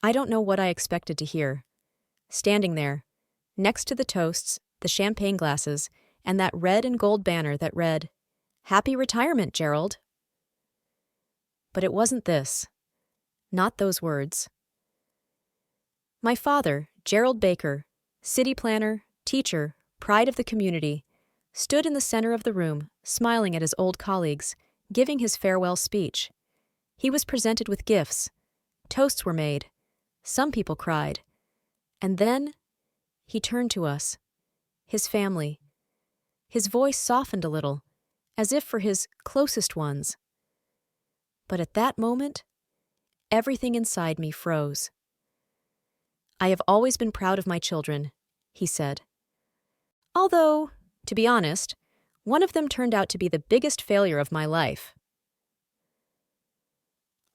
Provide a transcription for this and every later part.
I don't know what I expected to hear. Standing there, next to the toasts, the champagne glasses, and that red and gold banner that read, "Happy Retirement, Gerald." But it wasn't this. Not those words. My father, Gerald Baker, city planner, teacher, pride of the community, stood in the center of the room, smiling at his old colleagues, giving his farewell speech. He was presented with gifts. Toasts were made. Some people cried. And then he turned to us, his family. His voice softened a little, as if for his closest ones. But at that moment, everything inside me froze. "I have always been proud of my children," he said. "Although, to be honest, one of them turned out to be the biggest failure of my life."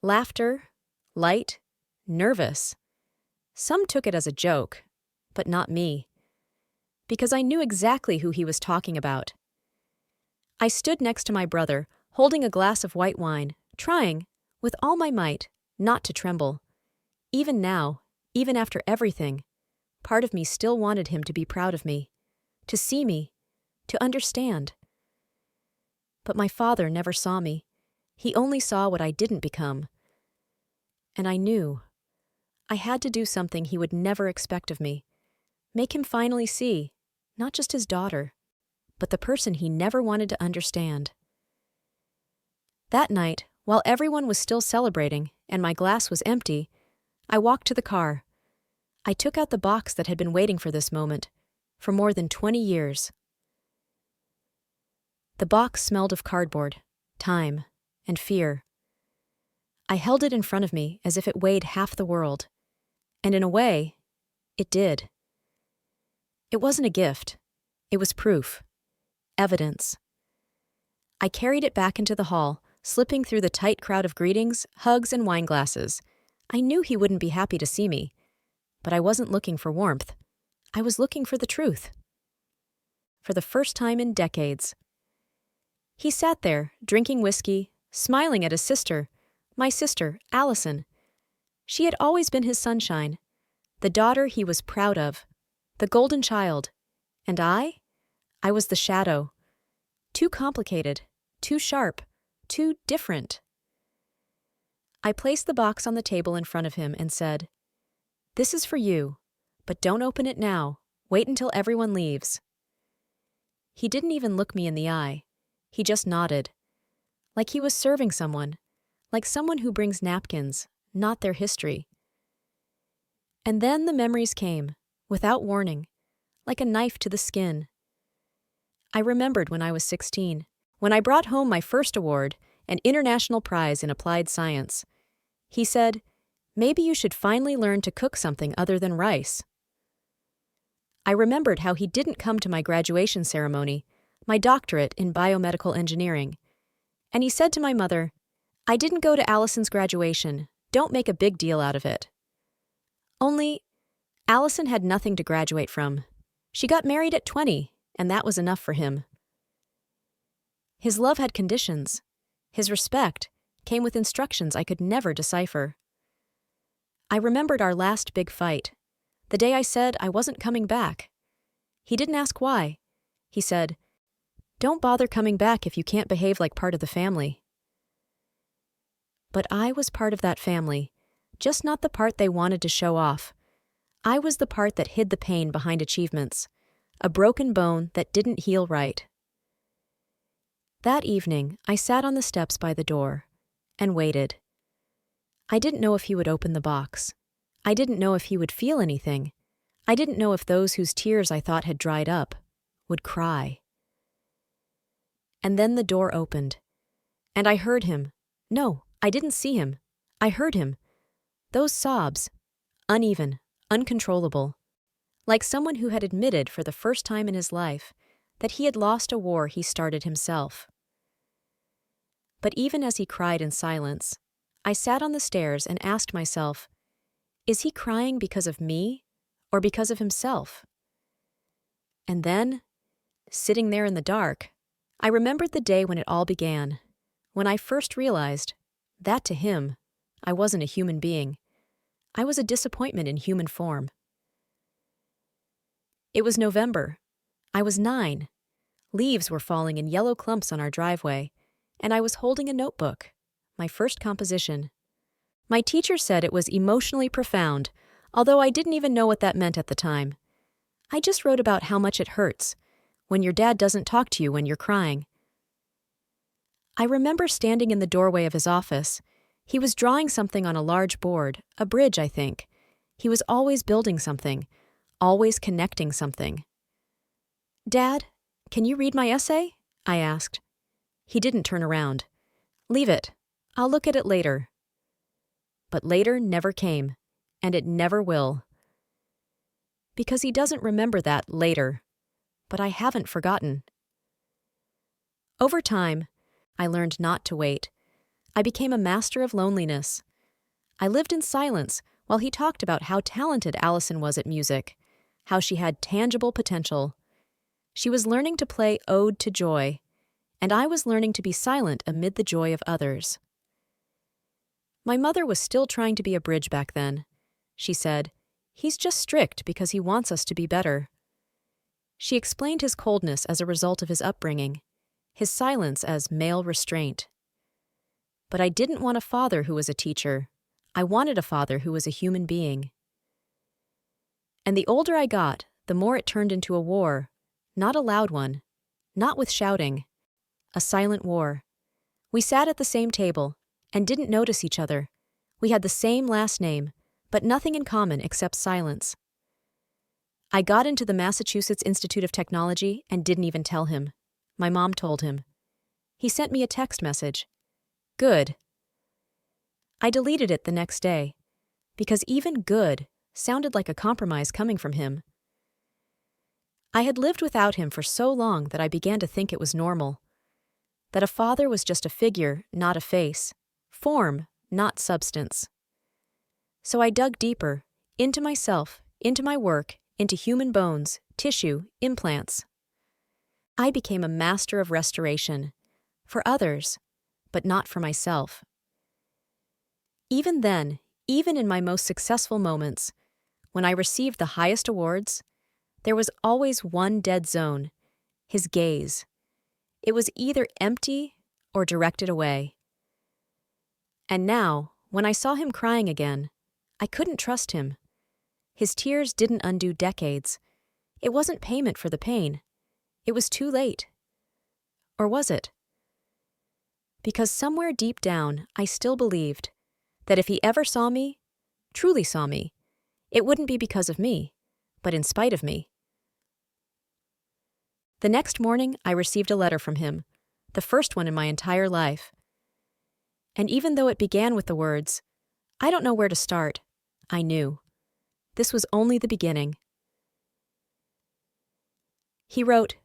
Laughter, light, nervous. Some took it as a joke, but not me, because I knew exactly who he was talking about. I stood next to my brother, holding a glass of white wine, trying, with all my might, not to tremble. Even now, even after everything, part of me still wanted him to be proud of me, to see me, to understand. But my father never saw me. He only saw what I didn't become. And I knew. I had to do something he would never expect of me. Make him finally see, not just his daughter, but the person he never wanted to understand. That night, while everyone was still celebrating and my glass was empty, I walked to the car. I took out the box that had been waiting for this moment for more than 20 years. The box smelled of cardboard, time, and fear. I held it in front of me as if it weighed half the world. And in a way, it did. It wasn't a gift. It was proof. Evidence. I carried it back into the hall, slipping through the tight crowd of greetings, hugs, and wine glasses. I knew he wouldn't be happy to see me, but I wasn't looking for warmth. I was looking for the truth. For the first time in decades. He sat there, drinking whiskey, smiling at his sister, my sister, Allison. She had always been his sunshine, the daughter he was proud of, the golden child. And I was the shadow. Too complicated, too sharp, too different. I placed the box on the table in front of him and said, "This is for you, but don't open it now. Wait until everyone leaves." He didn't even look me in the eye. He just nodded. Like he was serving someone, like someone who brings napkins, not their history. And then the memories came, without warning, like a knife to the skin. I remembered when I was 16, when I brought home my first award, an international prize in applied science. He said, "Maybe you should finally learn to cook something other than rice." I remembered how he didn't come to my graduation ceremony, my doctorate in biomedical engineering. And he said to my mother, "I didn't go to Allison's graduation. Don't make a big deal out of it." Only, Allison had nothing to graduate from. She got married at 20, and that was enough for him. His love had conditions. His respect came with instructions I could never decipher. I remembered our last big fight, the day I said I wasn't coming back. He didn't ask why. He said, "Don't bother coming back if you can't behave like part of the family." But I was part of that family, just not the part they wanted to show off. I was the part that hid the pain behind achievements, a broken bone that didn't heal right. That evening, I sat on the steps by the door and waited. I didn't know if he would open the box. I didn't know if he would feel anything. I didn't know if those whose tears I thought had dried up would cry. And then the door opened, and I heard him. No, I didn't see him. I heard him. Those sobs, uneven, uncontrollable, like someone who had admitted for the first time in his life that he had lost a war he started himself. But even as he cried in silence, I sat on the stairs and asked myself, is he crying because of me or because of himself? And then, sitting there in the dark, I remembered the day when it all began, when I first realized that to him, I wasn't a human being. I was a disappointment in human form. It was November. I was 9. Leaves were falling in yellow clumps on our driveway, and I was holding a notebook, my first composition. My teacher said it was emotionally profound, although I didn't even know what that meant at the time. I just wrote about how much it hurts when your dad doesn't talk to you when you're crying. I remember standing in the doorway of his office. He was drawing something on a large board, a bridge, I think. He was always building something, always connecting something. "Dad, can you read my essay?" I asked. He didn't turn around. "Leave it. I'll look at it later." But later never came, and it never will. Because he doesn't remember that later. But I haven't forgotten. Over time, I learned not to wait. I became a master of loneliness. I lived in silence while he talked about how talented Allison was at music, how she had tangible potential. She was learning to play Ode to Joy, and I was learning to be silent amid the joy of others. My mother was still trying to be a bridge back then. She said, "He's just strict because he wants us to be better." She explained his coldness as a result of his upbringing, his silence as male restraint. But I didn't want a father who was a teacher. I wanted a father who was a human being. And the older I got, the more it turned into a war, not a loud one, not with shouting, a silent war. We sat at the same table and didn't notice each other. We had the same last name, but nothing in common except silence. I got into the Massachusetts Institute of Technology and didn't even tell him. My mom told him. He sent me a text message. Good. I deleted it the next day, because even good sounded like a compromise coming from him. I had lived without him for so long that I began to think it was normal. That a father was just a figure, not a face. Form, not substance. So I dug deeper, into myself, into my work, into human bones, tissue, implants. I became a master of restoration, for others, but not for myself. Even then, even in my most successful moments, when I received the highest awards, there was always one dead zone, his gaze. It was either empty or directed away. And now, when I saw him crying again, I couldn't trust him. His tears didn't undo decades. It wasn't payment for the pain. It was too late. Or was it? Because somewhere deep down, I still believed that if he ever saw me, truly saw me, it wouldn't be because of me, but in spite of me. The next morning, I received a letter from him, the first one in my entire life. And even though it began with the words, "I don't know where to start," I knew. This was only the beginning. He wrote,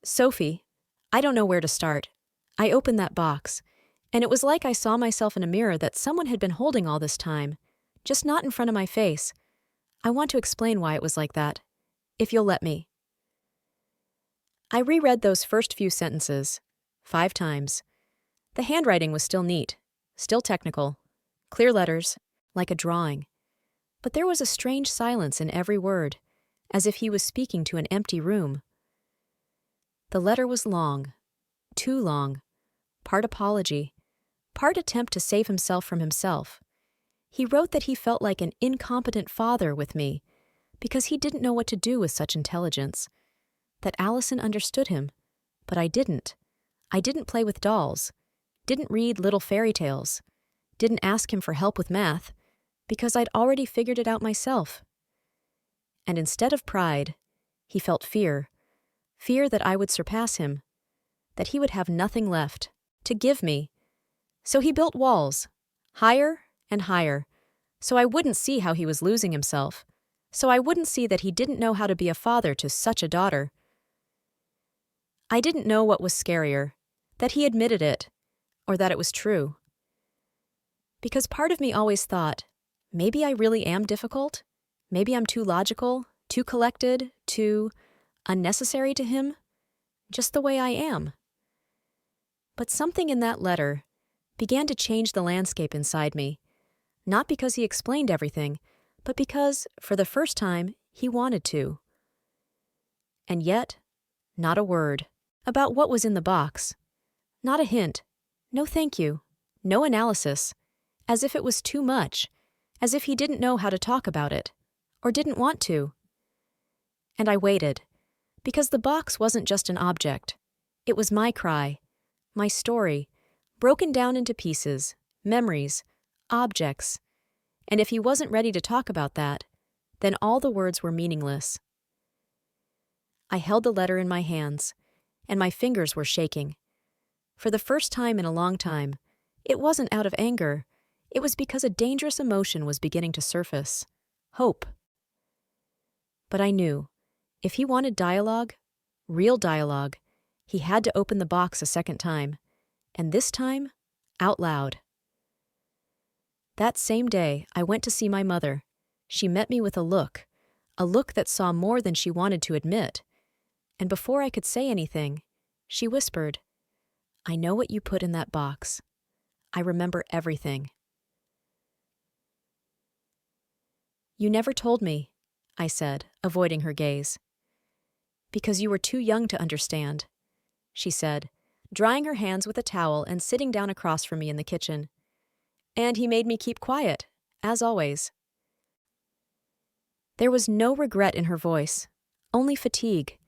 "Sophie, I don't know where to start. I opened that box, and it was like I saw myself in a mirror that someone had been holding all this time, just not in front of my face. I want to explain why it was like that, if you'll let me." I reread those first few sentences, 5 times. The handwriting was still neat, still technical, clear letters, like a drawing. But there was a strange silence in every word, as if he was speaking to an empty room. The letter was long, too long, part apology, part attempt to save himself from himself. He wrote that he felt like an incompetent father with me, because he didn't know what to do with such intelligence. That Allison understood him, but I didn't. I didn't play with dolls, didn't read little fairy tales, didn't ask him for help with math, because I'd already figured it out myself. And instead of pride, he felt fear. Fear that I would surpass him, that he would have nothing left to give me. So he built walls, higher and higher, so I wouldn't see how he was losing himself, so I wouldn't see that he didn't know how to be a father to such a daughter. I didn't know what was scarier, that he admitted it, or that it was true. Because part of me always thought, maybe I really am difficult? Maybe I'm too logical, too collected, too unnecessary to him? Just the way I am. But something in that letter began to change the landscape inside me, Not because he explained everything, but because, for the first time, he wanted to. And yet, not a word about what was in the box. Not a hint. No thank you. No analysis. As if it was too much. As if he didn't know how to talk about it. Or didn't want to. And I waited. Because the box wasn't just an object. It was my cry. My story. Broken down into pieces. Memories. Objects. And if he wasn't ready to talk about that, then all the words were meaningless. I held the letter in my hands, and my fingers were shaking. For the first time in a long time, it wasn't out of anger. It was because a dangerous emotion was beginning to surface. Hope. But I knew, if he wanted dialogue, real dialogue, he had to open the box a second time, and this time, out loud. That same day, I went to see my mother. She met me with a look that saw more than she wanted to admit. And before I could say anything, she whispered, "I know what you put in that box. I remember everything." "You never told me," I said, avoiding her gaze. "Because you were too young to understand," she said, drying her hands with a towel and sitting down across from me in the kitchen. "And he made me keep quiet, as always." There was no regret in her voice, only fatigue.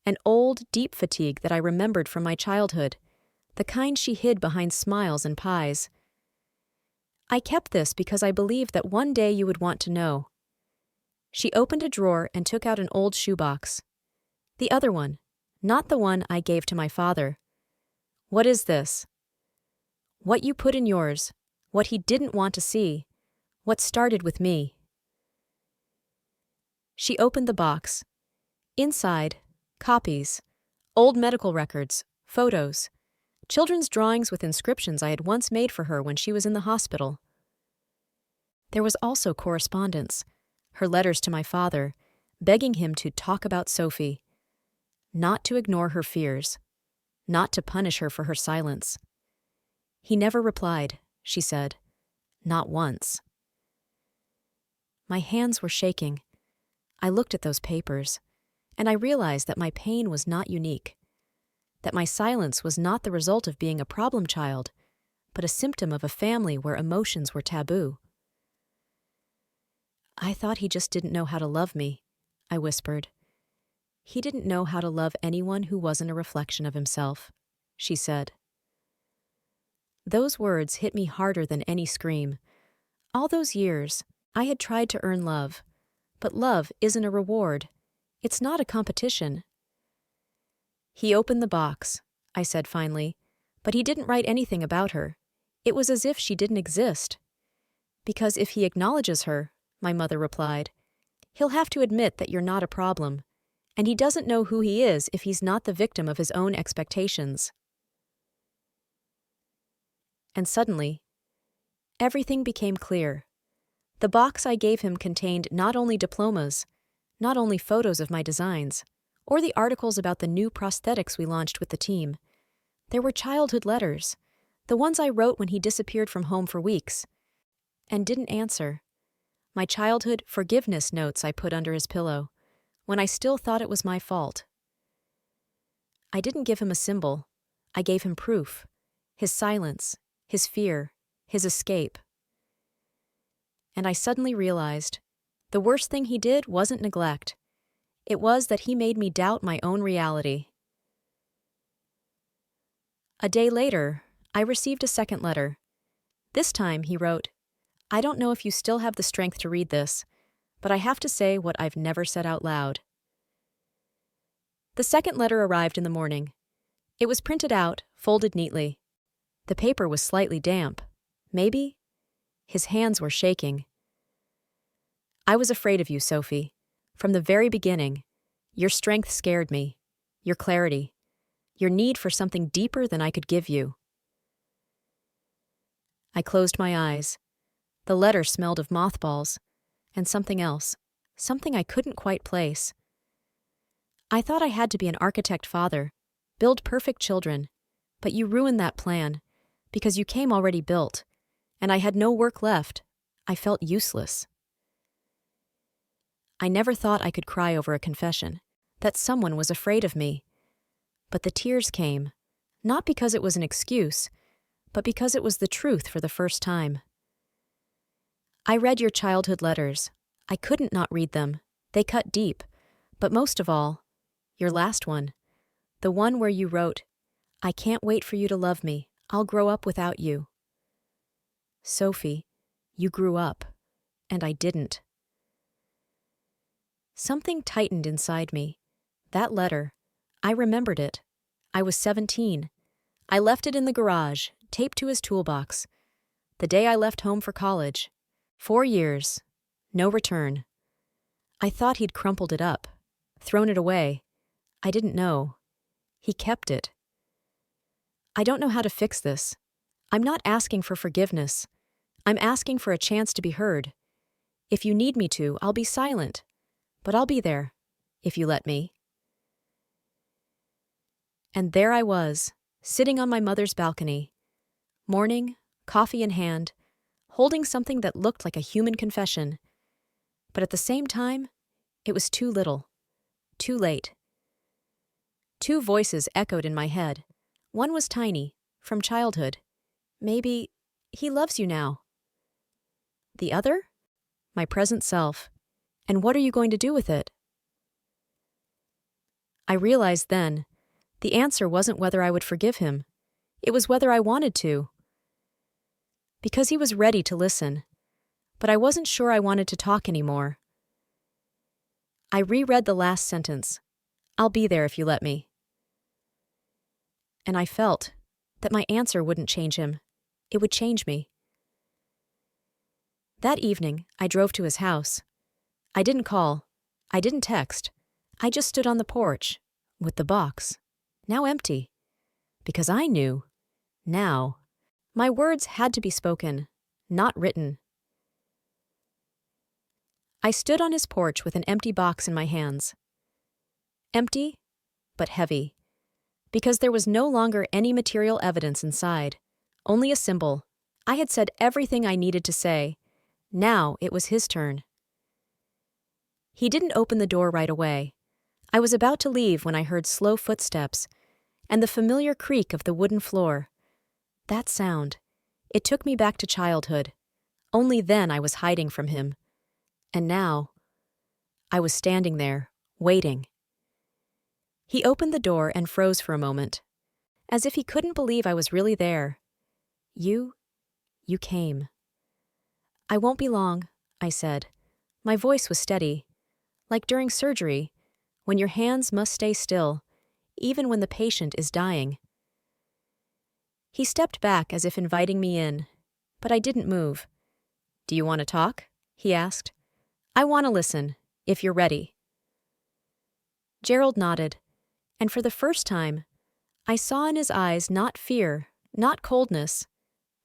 An old, deep fatigue that I remembered from my childhood, the kind she hid behind smiles and pies. "I kept this because I believed that one day you would want to know." She opened a drawer and took out an old shoebox. The other one, not the one I gave to my father. "What is this?" "What you put in yours, what he didn't want to see, what started with me." She opened the box. Inside, copies, old medical records, photos, children's drawings with inscriptions I had once made for her when she was in the hospital. There was also correspondence, her letters to my father, begging him to talk about Sophie, not to ignore her fears, not to punish her for her silence. He never replied, she said, not once. My hands were shaking. I looked at those papers, and I realized that my pain was not unique, that my silence was not the result of being a problem child, but a symptom of a family where emotions were taboo. "I thought he just didn't know how to love me," I whispered. "He didn't know how to love anyone who wasn't a reflection of himself," she said. Those words hit me harder than any scream. All those years, I had tried to earn love, but love isn't a reward. It's not a competition. "He opened the box," I said finally, "but he didn't write anything about her. It was as if she didn't exist." "Because if he acknowledges her," my mother replied, "he'll have to admit that you're not a problem, and he doesn't know who he is if he's not the victim of his own expectations." And suddenly, everything became clear. The box I gave him contained not only diplomas, not only photos of my designs, or the articles about the new prosthetics we launched with the team. There were childhood letters, the ones I wrote when he disappeared from home for weeks, and didn't answer. My childhood forgiveness notes I put under his pillow, when I still thought it was my fault. I didn't give him a symbol. I gave him proof. His silence, his fear, his escape. And I suddenly realized, the worst thing he did wasn't neglect. It was that he made me doubt my own reality. A day later, I received a second letter. This time, he wrote, "I don't know if you still have the strength to read this, but I have to say what I've never said out loud." The second letter arrived in the morning. It was printed out, folded neatly. The paper was slightly damp. Maybe? His hands were shaking. "I was afraid of you, Sophie. From the very beginning. Your strength scared me. Your clarity. Your need for something deeper than I could give you." I closed my eyes. The letter smelled of mothballs, and something else, something I couldn't quite place. I thought I had to be an architect father, build perfect children, but you ruined that plan, because you came already built, and I had no work left. I felt useless. I never thought I could cry over a confession, that someone was afraid of me. But the tears came, not because it was an excuse, but because it was the truth for the first time. I read your childhood letters. I couldn't not read them. They cut deep. But most of all, your last one, the one where you wrote, "I can't wait for you to love me. I'll grow up without you." Sophie, you grew up, and I didn't. Something tightened inside me. That letter, I remembered it. I was 17. I left it in the garage, taped to his toolbox. The day I left home for college. 4 years. No return. I thought he'd crumpled it up, thrown it away. I didn't know. He kept it. I don't know how to fix this. I'm not asking for forgiveness. I'm asking for a chance to be heard. If you need me to, I'll be silent. But I'll be there, if you let me. And there I was, sitting on my mother's balcony. Morning, coffee in hand, holding something that looked like a human confession. But at the same time, it was too little, too late. 2 voices echoed in my head. One was tiny, from childhood. Maybe he loves you now. The other? My present self. And what are you going to do with it? I realized then, the answer wasn't whether I would forgive him. It was whether I wanted to. Because he was ready to listen. But I wasn't sure I wanted to talk anymore. I reread the last sentence. "I'll be there if you let me." And I felt that my answer wouldn't change him. It would change me. That evening, I drove to his house. I didn't call. I didn't text. I just stood on the porch, with the box, now empty. Because I knew, now, my words had to be spoken, not written. I stood on his porch with an empty box in my hands. Empty, but heavy. Because there was no longer any material evidence inside, only a symbol. I had said everything I needed to say. Now it was his turn. He didn't open the door right away. I was about to leave when I heard slow footsteps and the familiar creak of the wooden floor. That sound, it took me back to childhood. Only then I was hiding from him. And now, I was standing there, waiting. He opened the door and froze for a moment, as if he couldn't believe I was really there. You came. "I won't be long," I said. My voice was steady, like during surgery, when your hands must stay still, even when the patient is dying. He stepped back as if inviting me in, but I didn't move. "Do you want to talk?" he asked. "I want to listen, if you're ready." Gerald nodded, and for the first time, I saw in his eyes not fear, not coldness,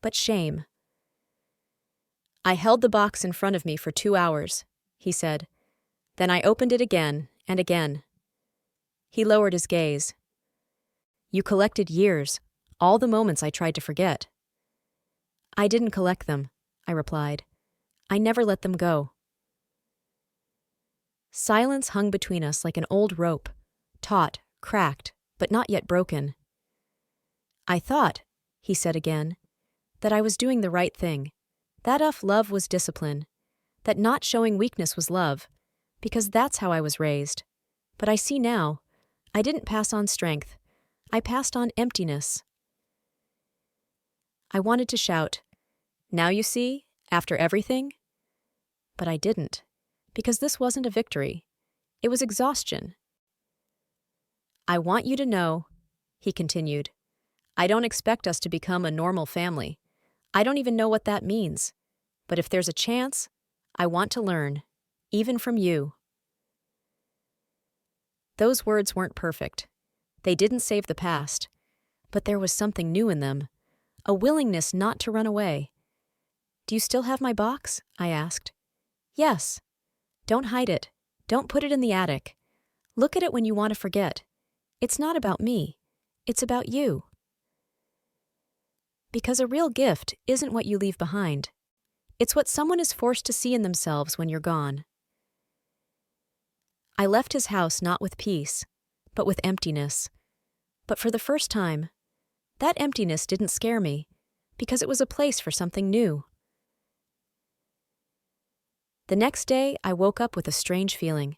but shame. "I held the box in front of me for 2 hours," he said. "Then I opened it again and again." He lowered his gaze. "You collected years, all the moments I tried to forget." "I didn't collect them," I replied. "I never let them go." Silence hung between us like an old rope, taut, cracked, but not yet broken. "I thought," he said again, "that I was doing the right thing, that if love was discipline, that not showing weakness was love, because that's how I was raised. But I see now, I didn't pass on strength, I passed on emptiness." I wanted to shout, "Now you see, after everything?" But I didn't, because this wasn't a victory. It was exhaustion. "I want you to know," he continued, "I don't expect us to become a normal family. I don't even know what that means. But if there's a chance, I want to learn, even from you." Those words weren't perfect. They didn't save the past. But there was something new in them, a willingness not to run away. "Do you still have my box?" I asked. "Yes." "Don't hide it. Don't put it in the attic. Look at it when you want to forget. It's not about me. It's about you." Because a real gift isn't what you leave behind. It's what someone is forced to see in themselves when you're gone. I left his house not with peace, but with emptiness. But for the first time, that emptiness didn't scare me, because it was a place for something new. The next day, I woke up with a strange feeling,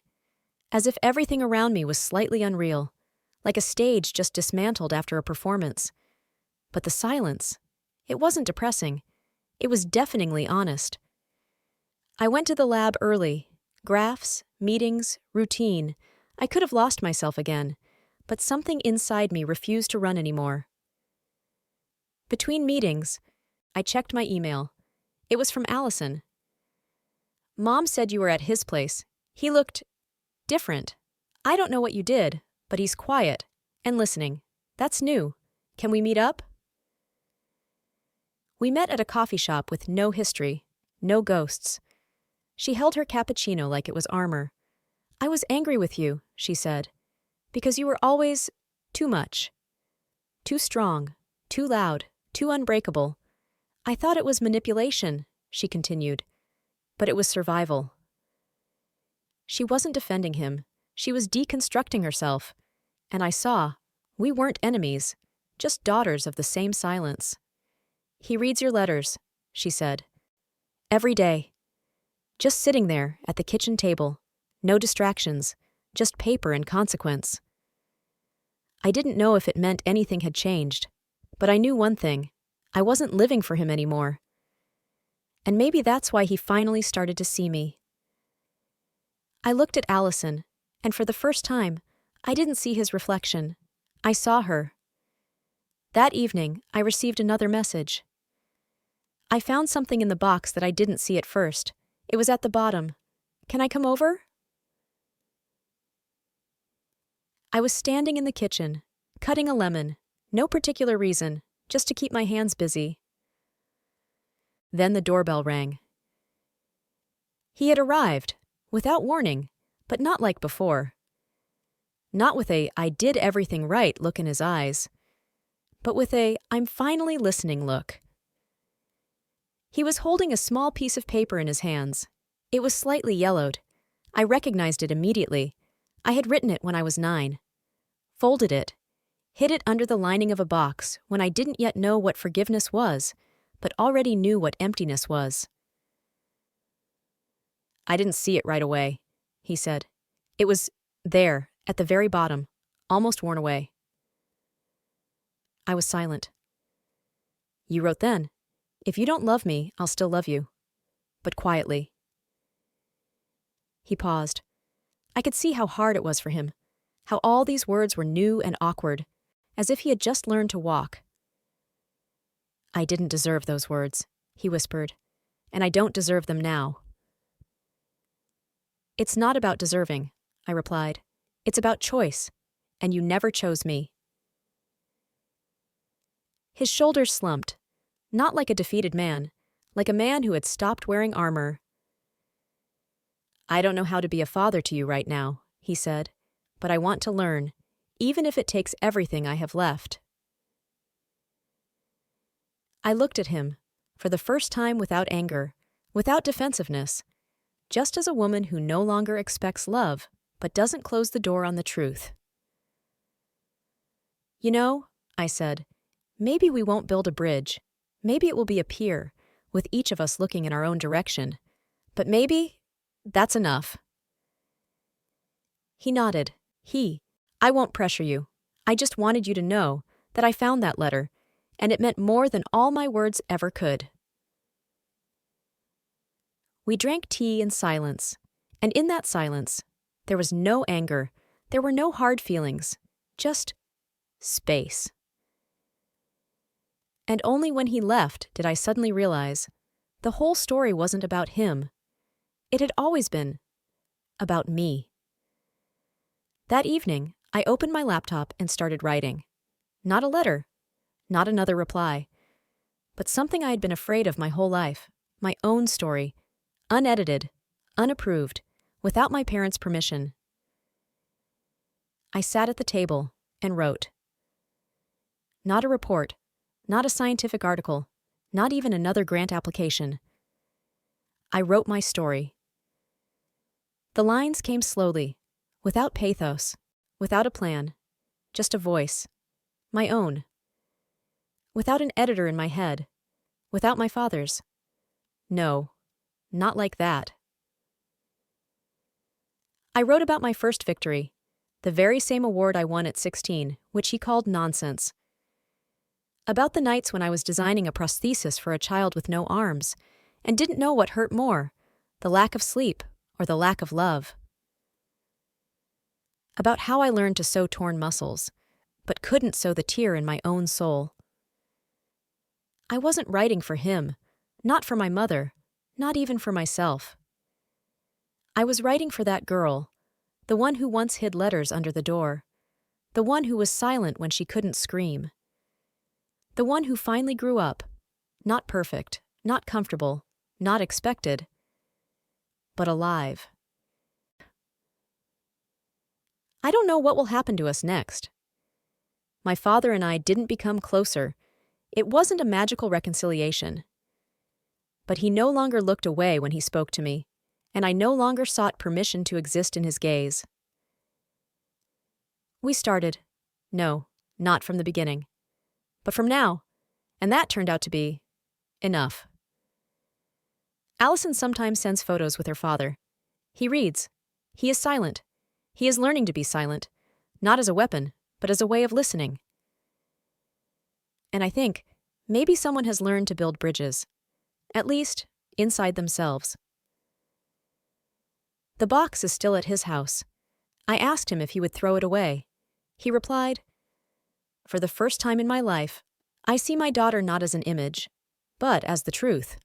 as if everything around me was slightly unreal, like a stage just dismantled after a performance. But the silence, it wasn't depressing. It was deafeningly honest. I went to the lab early. Graphs, meetings, routine. I could have lost myself again, but something inside me refused to run anymore. Between meetings, I checked my email. It was from Allison. Mom said you were at his place. He looked different. I don't know what you did, but he's quiet and listening. That's new. Can we meet up? We met at a coffee shop with no history, no ghosts. She held her cappuccino like it was armor. I was angry with you, she said, because you were always too much. Too strong, too loud, too unbreakable. I thought it was manipulation, she continued, but it was survival. She wasn't defending him. She was deconstructing herself. And I saw, we weren't enemies, just daughters of the same silence. He reads your letters, she said. Every day. Just sitting there at the kitchen table. No distractions, just paper and consequence. I didn't know if it meant anything had changed, but I knew one thing. I wasn't living for him anymore. And maybe that's why he finally started to see me. I looked at Allison, and for the first time, I didn't see his reflection. I saw her. That evening, I received another message. I found something in the box that I didn't see at first. It was at the bottom. Can I come over? I was standing in the kitchen, cutting a lemon. No particular reason, just to keep my hands busy. Then the doorbell rang. He had arrived, without warning, but not like before. Not with a "I did everything right" look in his eyes, but with a "I'm finally listening" look. He was holding a small piece of paper in his hands. It was slightly yellowed. I recognized it immediately. I had written it when I was 9. Folded it. Hid it under the lining of a box when I didn't yet know what forgiveness was, but already knew what emptiness was. I didn't see it right away, he said. It was there, at the very bottom, almost worn away. I was silent. You wrote then, "If you don't love me, I'll still love you," but quietly. He paused. I could see how hard it was for him, how all these words were new and awkward, as if he had just learned to walk. I didn't deserve those words, he whispered, and I don't deserve them now. It's not about deserving, I replied. It's about choice, and you never chose me. His shoulders slumped, not like a defeated man, like a man who had stopped wearing armor. I don't know how to be a father to you right now, he said, but I want to learn, even if it takes everything I have left. I looked at him, for the first time without anger, without defensiveness, just as a woman who no longer expects love, but doesn't close the door on the truth. You know, I said, maybe we won't build a bridge. Maybe it will be a pier, with each of us looking in our own direction. But maybe that's enough. He nodded. I won't pressure you. I just wanted you to know that I found that letter, and it meant more than all my words ever could. We drank tea in silence, and in that silence, there was no anger, there were no hard feelings, just space. And only when he left did I suddenly realize the whole story wasn't about him. It had always been about me. That evening, I opened my laptop and started writing. Not a letter, not another reply, but something I had been afraid of my whole life, my own story, unedited, unapproved, without my parents' permission. I sat at the table and wrote. Not a report, not a scientific article, not even another grant application. I wrote my story. The lines came slowly, without pathos, without a plan, just a voice, my own. Without an editor in my head, without my father's. No, not like that. I wrote about my first victory, the very same award I won at 16, which he called nonsense. About the nights when I was designing a prosthesis for a child with no arms, and didn't know what hurt more, the lack of sleep or the lack of love. About how I learned to sew torn muscles, but couldn't sew the tear in my own soul. I wasn't writing for him, not for my mother, not even for myself. I was writing for that girl, the one who once hid letters under the door, the one who was silent when she couldn't scream, the one who finally grew up, not perfect, not comfortable, not expected, but alive. I don't know what will happen to us next. My father and I didn't become closer. It wasn't a magical reconciliation. But he no longer looked away when he spoke to me, and I no longer sought permission to exist in his gaze. We started. No, not from the beginning. But from now, and that turned out to be enough. Allison sometimes sends photos with her father. He reads. He is silent. He is learning to be silent, not as a weapon, but as a way of listening. And I think maybe someone has learned to build bridges, at least inside themselves. The box is still at his house. I asked him if he would throw it away. He replied, "For the first time in my life, I see my daughter not as an image, but as the truth."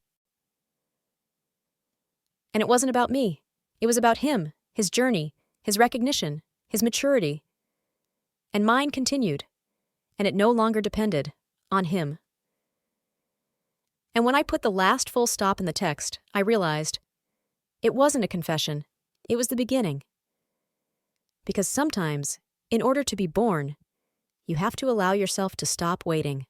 And it wasn't about me. It was about him, his journey, his recognition, his maturity. And mine continued, and it no longer depended on him. And when I put the last full stop in the text, I realized it wasn't a confession. It was the beginning. Because sometimes, in order to be born, you have to allow yourself to stop waiting.